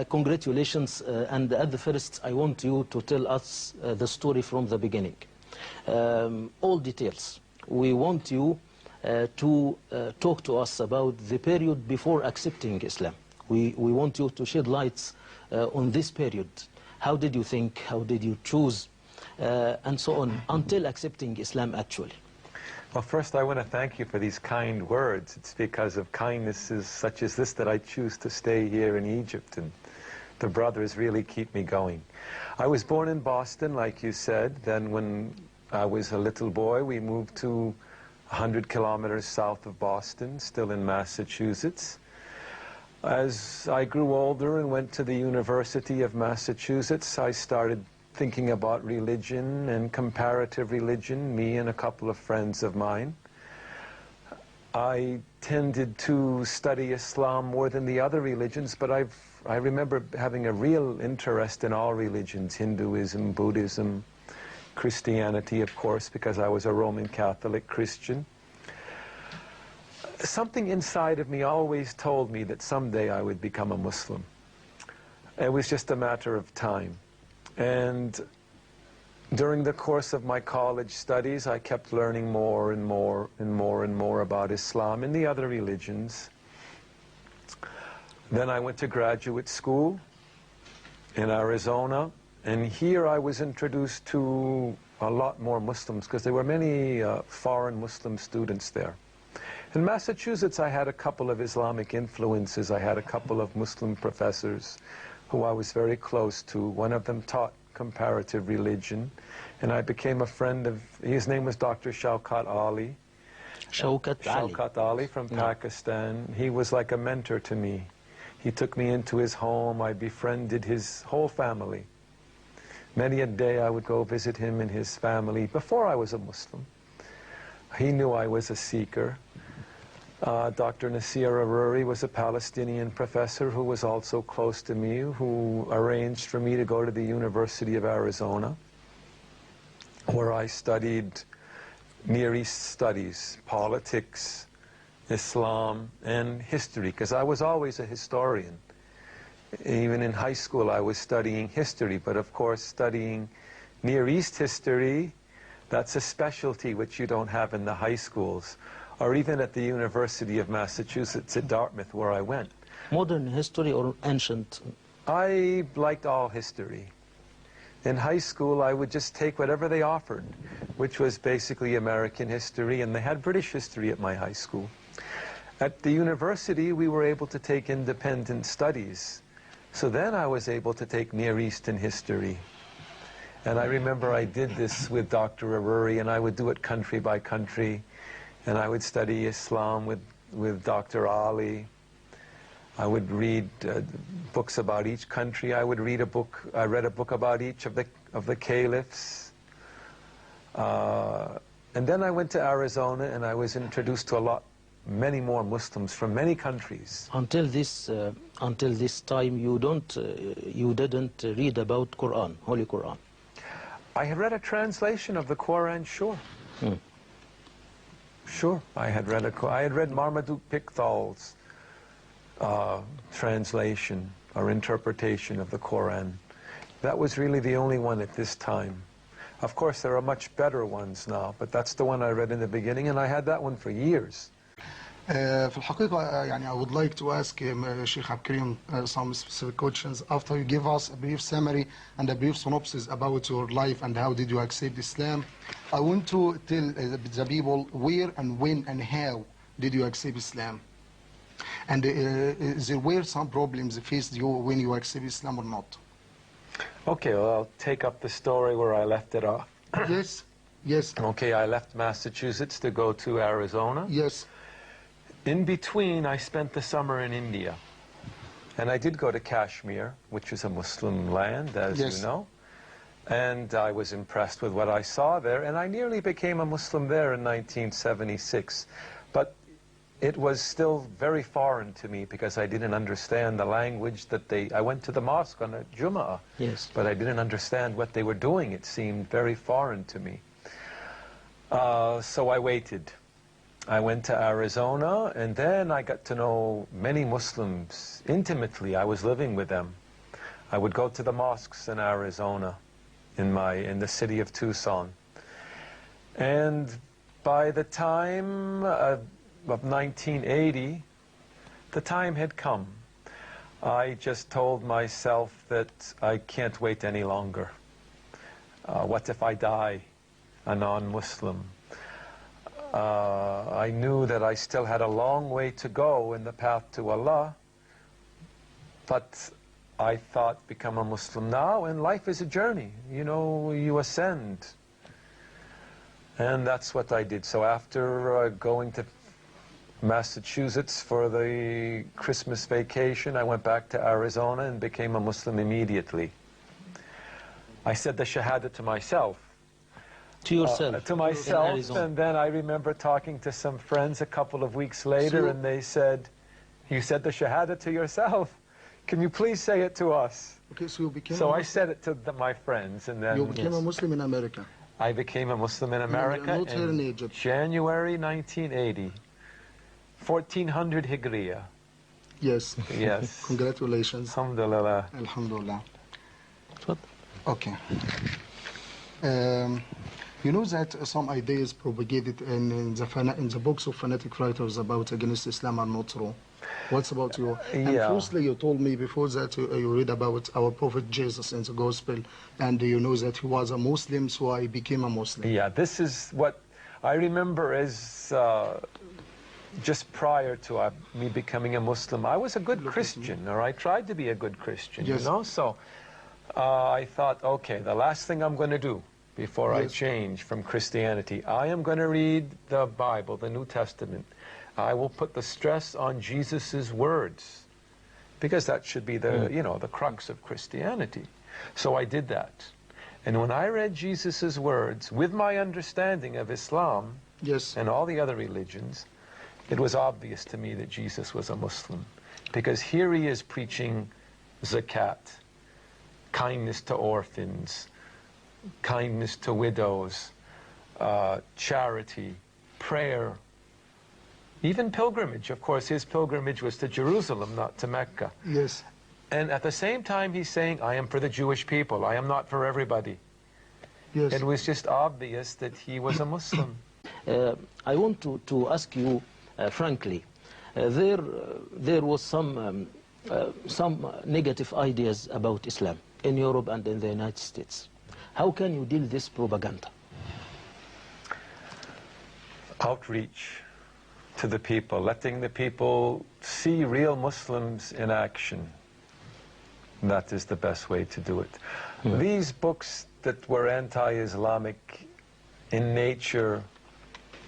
Congratulations, and at the first I want you to tell us the story from the beginning. All details. We want you to talk to us about the period before accepting Islam. We want you to shed lights on this period. How did you think, how did you choose, and so on, until accepting Islam actually? Well, first I want to thank you for these kind words. It's because of kindnesses such as this that I choose to stay here in Egypt, and the brothers really keep me going. I was born in Boston, like you said. Then when I was a little boy, we moved to 100 kilometers south of Boston, still in Massachusetts. As I grew older and went to the University of Massachusetts, I started thinking about religion and comparative religion, me and a couple of friends of mine. I tended to study Islam more than the other religions, but I remember having a real interest in all religions, Hinduism, Buddhism, Christianity, of course, because I was a Roman Catholic Christian. Something inside of me always told me that someday I would become a Muslim. It was just a matter of time. And during the course of my college studies, I kept learning more and more and more and more about Islam and the other religions. Then I went to graduate school in Arizona, and here I was introduced to a lot more Muslims, because there were many foreign Muslim students there. In Massachusetts, I had a couple of Islamic influences. I had a couple of Muslim professors who I was very close to. One of them taught comparative religion, and I became a friend of, his name was Dr. Shaukat Ali. Shaukat Ali from Pakistan. He was like a mentor to me. He took me into his home. I befriended his whole family. Many a day I would go visit him and his family before I was a Muslim. He knew I was a seeker. Dr. Nasir Aruri was a Palestinian professor who was also close to me, who arranged for me to go to the University of Arizona, where I studied Near East studies, politics, Islam, and history, because I was always a historian. Even in high school I was studying history, but of course studying Near East history, that's a specialty which you don't have in the high schools, or even at the University of Massachusetts at Dartmouth, where I went. Modern history or ancient? I liked all history. In high school, I would just take whatever they offered, which was basically American history, and they had British history at my high school. At the university, we were able to take independent studies. So then I was able to take Near Eastern history. And I remember I did this with Dr. Aruri, and I would do it country by country. And I would study Islam with Dr. Ali. I would read books about each country. I read a book about each of the caliphs. And then I went to Arizona, and I was introduced to many more Muslims from many countries. Until this time, you didn't read about Quran, Holy Quran. I had read a translation of the Quran, sure. Sure, I had read Marmaduke Pickthall's translation or interpretation of the Quran. That was really the only one at this time. Of course, there are much better ones now, but that's the one I read in the beginning, and I had that one for years. في الحقيقة يعني I would like to ask Sheikh Abkarim some specific questions after you give us a brief summary and a brief synopsis about your life and how did you accept Islam. I want to tell the people where and when and how did you accept Islam, and there were some problems faced you when you accept Islam or not. Okay, well, I'll take up the story where I left it off. Yes, yes. Okay, I left Massachusetts to go to Arizona. Yes. In between, I spent the summer in India. And I did go to Kashmir, which is a Muslim land, as you know. And I was impressed with what I saw there, and I nearly became a Muslim there in 1976. But it was still very foreign to me because I didn't understand the language that I went to the mosque on a Jumu'ah, but I didn't understand what they were doing. It seemed very foreign to me. So I waited. I went to Arizona, and then I got to know many Muslims intimately. I was living with them. I would go to the mosques in Arizona, in the city of Tucson. And by the time of 1980, the time had come. I just told myself that I can't wait any longer. What if I die a non-Muslim? I knew that I still had a long way to go in the path to Allah, but I thought, become a Muslim now, and life is a journey. You know, you ascend. And that's what I did. So after going to Massachusetts for the Christmas vacation, I went back to Arizona and became a Muslim immediately. I said the Shahada to myself. To yourself? To myself, and then I remember talking to some friends a couple of weeks later, and they said, "You said the Shahada to yourself. Can you please say it to us?" Okay, so you became So I said it to my friends, and then you became a Muslim in America. I became a Muslim in America not here in Egypt. January 1980, 1400 Hijriya. Yes. Yes. Congratulations. Alhamdulillah. Alhamdulillah. What? Okay. You know that some ideas propagated in the books of fanatic writers about against Islam are not true. What's about you? And Yeah. firstly, you told me before that you read about our Prophet Jesus in the Gospel, and you know that he was a Muslim, so I became a Muslim. Yeah, this is what I remember as just prior to me becoming a Muslim. I was a good Christian, or I tried to be a good Christian, Yes. you know? So I thought, okay, the last thing I'm going to do before I Yes. change from Christianity, I am going to read the Bible, the New Testament. I will put the stress on Jesus's words, because that should be the, you know, the crux of Christianity. So I did that. And when I read Jesus's words, with my understanding of Islam Yes. and all the other religions, it was obvious to me that Jesus was a Muslim. Because here he is preaching zakat, kindness to orphans, kindness to widows, charity, prayer, even pilgrimage. Of course, his pilgrimage was to Jerusalem, not to Mecca. Yes. And at the same time, he's saying, I am for the Jewish people. I am not for everybody. Yes. It was just obvious that he was a Muslim. I want to ask you frankly, there was some negative ideas about Islam in Europe and in the United States. How can you deal this propaganda? Outreach to the people, letting the people see real Muslims in action. That is the best way to do it. These books that were anti-Islamic in nature,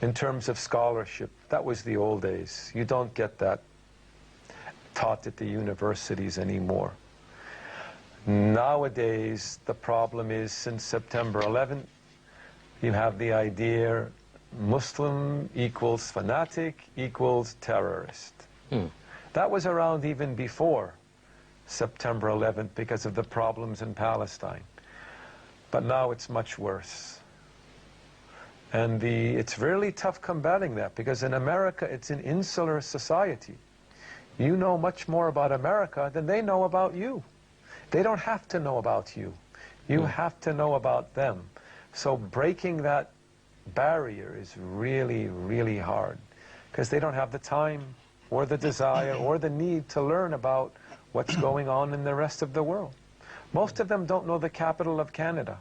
in terms of scholarship, that was the old days. You don't get that taught at the universities anymore. Nowadays, the problem is, since September 11th, you have the idea Muslim equals fanatic equals terrorist. That was around even before September 11th because of the problems in Palestine. But now it's much worse. And it's really tough combating that, because in America it's an insular society. You know much more about America than they know about you. They don't have to know about you. You have to know about them. So breaking that barrier is really, really hard, because they don't have the time or the desire or the need to learn about what's going on in the rest of the world. Most of them don't know the capital of Canada.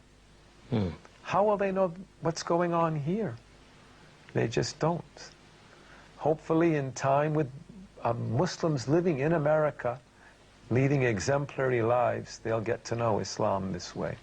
How will they know what's going on here? They just don't. Hopefully in time, with Muslims living in America, leading exemplary lives, they'll get to know Islam this way.